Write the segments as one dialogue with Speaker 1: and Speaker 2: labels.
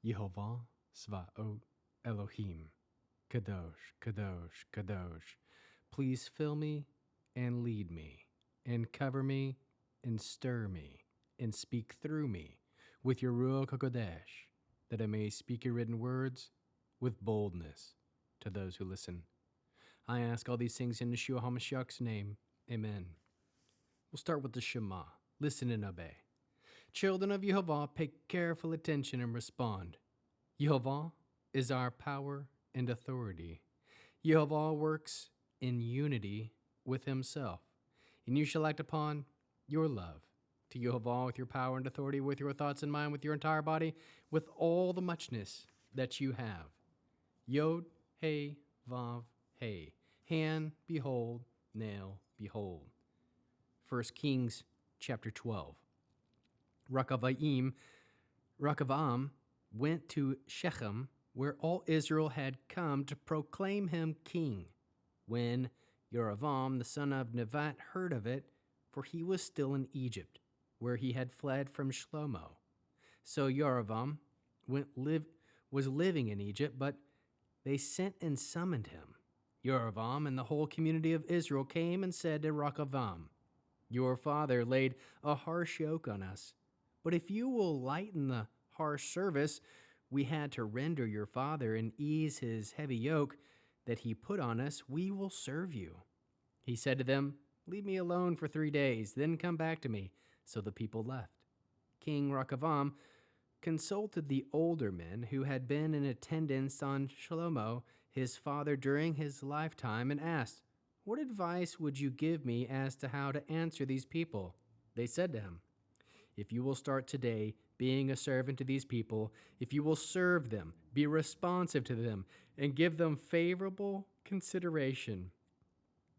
Speaker 1: Yehovah Svaot Elohim, Kadosh, Kadosh, Kadosh. Please fill me and lead me, and cover me and stir me, and speak through me with your Ruach HaKodesh, that I may speak your written words with boldness to those who listen. I ask all these things in Yeshua HaMashiach's name. Amen. We'll start with the Shema. Listen and obey. Children of Yehovah, pay careful attention and respond. Yehovah is our power and authority. Yehovah works in unity with himself, and you shall act upon your love to Yehovah with your power and authority, with your thoughts in mind, with your entire body, with all the muchness that you have. Yod, Hey, Vav, Hey. Hand, behold, nail, behold. 1 Kings chapter 12. Rechavaim went to Shechem, where all Israel had come to proclaim him king. When Yerovam, the son of Nevat, heard of it, for he was still in Egypt, where he had fled from Shlomo. So Yerovam was living in Egypt, but they sent and summoned him. Yerovam and the whole community of Israel came and said to Rechavam, "Your father laid a harsh yoke on us, but if you will lighten the harsh service we had to render your father and ease his heavy yoke that he put on us, we will serve you." He said to them, "Leave me alone for 3 days, then come back to me." So the people left. King Rechavam consulted the older men who had been in attendance on Shlomo, his father, during his lifetime, and asked, "What advice would you give me as to how to answer these people?" They said to him, "If you will start today being a servant to these people, if you will serve them, be responsive to them, and give them favorable consideration,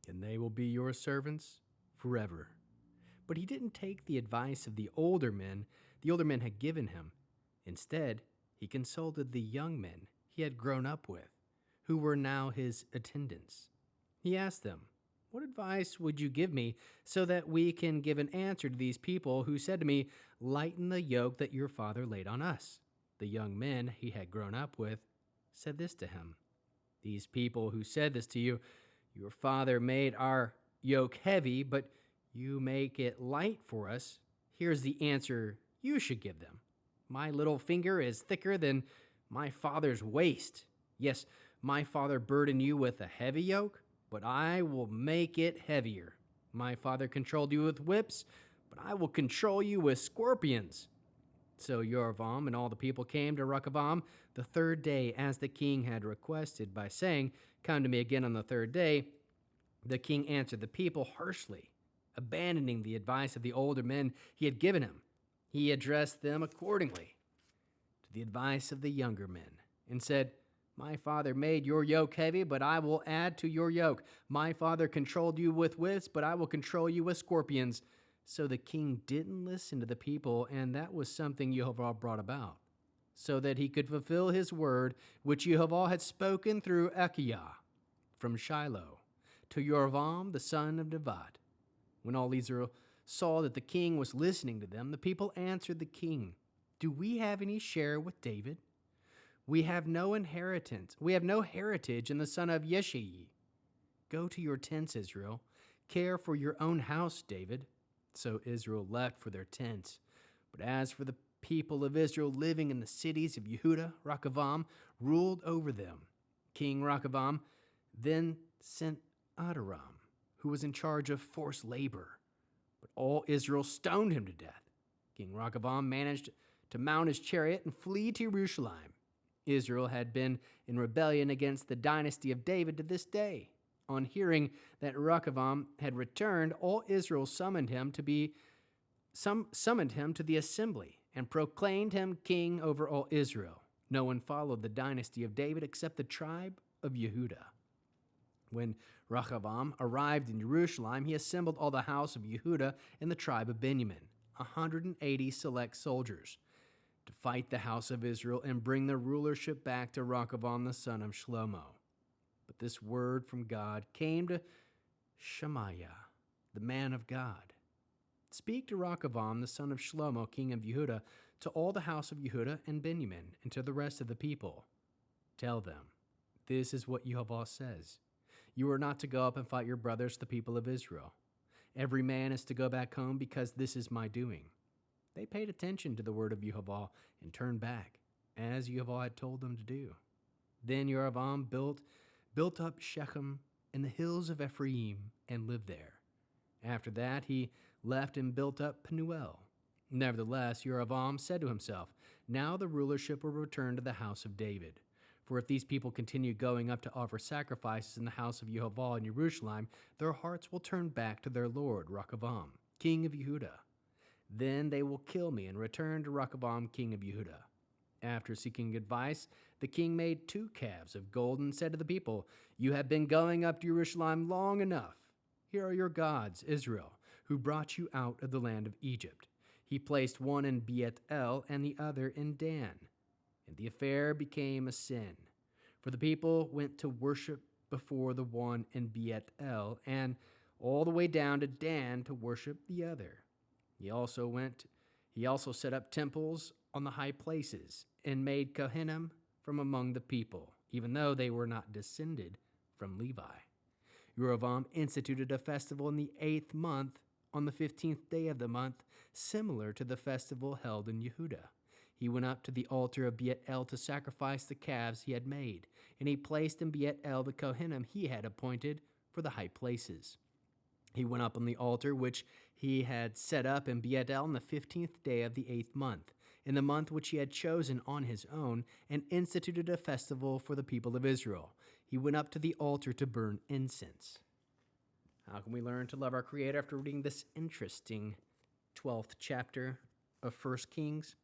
Speaker 1: and they will be your servants forever." But he didn't take the advice of the older men had given him. Instead, he consulted the young men he had grown up with, who were now his attendants. He asked them, "What advice would you give me so that we can give an answer to these people who said to me, 'Lighten the yoke that your father laid on us'?" The young men he had grown up with said this to him, "These people who said this to you, 'Your father made our yoke heavy, but you make it light for us,' here's the answer you should give them. My little finger is thicker than my father's waist. Yes, my father burdened you with a heavy yoke, but I will make it heavier. My father controlled you with whips, but I will control you with scorpions." So Yerovam and all the people came to Rechavam the 3rd day, as the king had requested, by saying, "Come to me again on the 3rd day." The king answered the people harshly, abandoning the advice of the older men he had given him. He addressed them accordingly to the advice of the younger men and said, "My father made your yoke heavy, but I will add to your yoke. My father controlled you with whips, but I will control you with scorpions." So the king didn't listen to the people, and that was something Yehovah brought about, so that he could fulfill his word, which Yehovah had spoken through Achiah from Shiloh to Yerovam the son of Nevat. When all Israel saw that the king was listening to them, the people answered the king, "Do we have any share with David? We have no inheritance. We have no heritage in the son of Yeshai. Go to your tents, Israel. Care for your own house, David." So Israel left for their tents. But as for the people of Israel living in the cities of Yehuda, Rechavam ruled over them. King Rechavam then sent Adoram, who was in charge of forced labor. But all Israel stoned him to death. King Rechavam managed to mount his chariot and flee to Jerusalem. Israel had been in rebellion against the dynasty of David to this day. On hearing that Rechavam had returned, all Israel summoned him to the assembly and proclaimed him king over all Israel. No one followed the dynasty of David except the tribe of Yehuda. When Rechavam arrived in Jerusalem, he assembled all the house of Yehuda and the tribe of Benjamin, 180 select soldiers, to fight the house of Israel and bring the rulership back to Rechavam the son of Shlomo. But this word from God came to Shemaiah, the man of God. "Speak to Rechavam the son of Shlomo, king of Yehuda, to all the house of Yehuda and Benjamin, and to the rest of the people, tell them, this is what Yehovah says. You are not to go up and fight your brothers, the people of Israel. Every man is to go back home, because this is my doing. They paid attention to the word of Yehovah and turned back, as Yehovah had told them to do. Then Yerovam built up Shechem in the hills of Ephraim and lived there. After that he left and built up Penuel. Nevertheless, Yerovam said to himself, now the rulership will return to the house of David. For if these people continue going up to offer sacrifices in the house of Yehovah in Jerusalem, their hearts will turn back to their lord, Rehoboam, king of Yehuda. Then they will kill me and return to Rehoboam, king of Yehuda. After seeking advice, the king made 2 calves of gold and said to the people, you have been going up to Jerusalem long enough. Here are your gods, Israel, who brought you out of the land of Egypt. He placed one in Beth-el and the other in Dan. And the affair became a sin. For the people went to worship before the one in Beth-el and all the way down to Dan to worship the other. He also set up temples on the high places and made Kohanim from among the people, even though they were not descended from Levi. Yerovam instituted a festival in the 8th month on the 15th day of the month, similar to the festival held in Yehuda. He went up to the altar of Beth-el to sacrifice the calves he had made, and he placed in Beth-el the Kohanim he had appointed for the high places. He went up on the altar which he had set up in Beth-el on the 15th day of the 8th month, in the month which he had chosen on his own, and instituted a festival for the people of Israel. He went up to the altar to burn incense. How can we learn to love our Creator after reading this interesting 12th chapter of 1 Kings?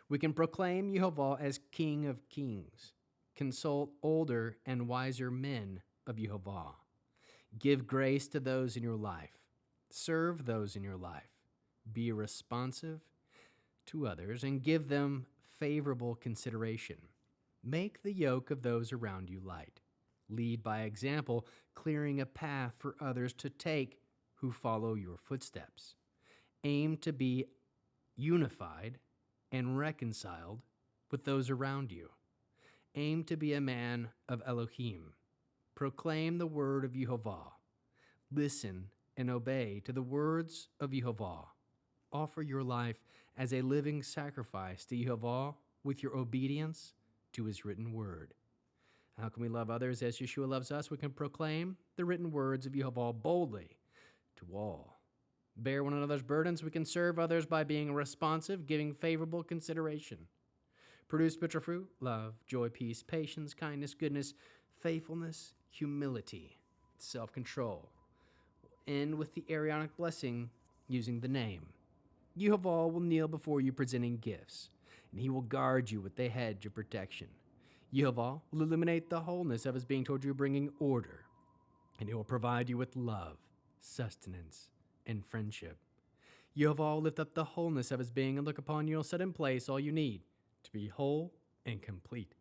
Speaker 1: We can proclaim Yehovah as King of Kings. Consult older and wiser men of Yehovah. Give grace to those in your life. Serve those in your life. Be responsive to others and give them favorable consideration. Make the yoke of those around you light. Lead by example, clearing a path for others to take who follow your footsteps. Aim to be unified and reconciled with those around you. Aim to be a man of Elohim. Proclaim the word of Yehovah. Listen and obey to the words of Yehovah. Offer your life as a living sacrifice to Yehovah with your obedience to his written word. How can we love others as Yeshua loves us? We can proclaim the written words of Yehovah boldly to all. Bear one another's burdens. We can serve others by being responsive, giving favorable consideration. Produce spiritual fruit, love, joy, peace, patience, kindness, goodness, faithfulness, humility, self-control. End with the Aaronic blessing using the name. Yehovah will kneel before you presenting gifts, and he will guard you with the hedge of protection. Yehovah will illuminate the wholeness of his being toward you, bringing order, and he will provide you with love, sustenance, and friendship. Yehovah will lift up the wholeness of his being and look upon you and set in place all you need to be whole and complete.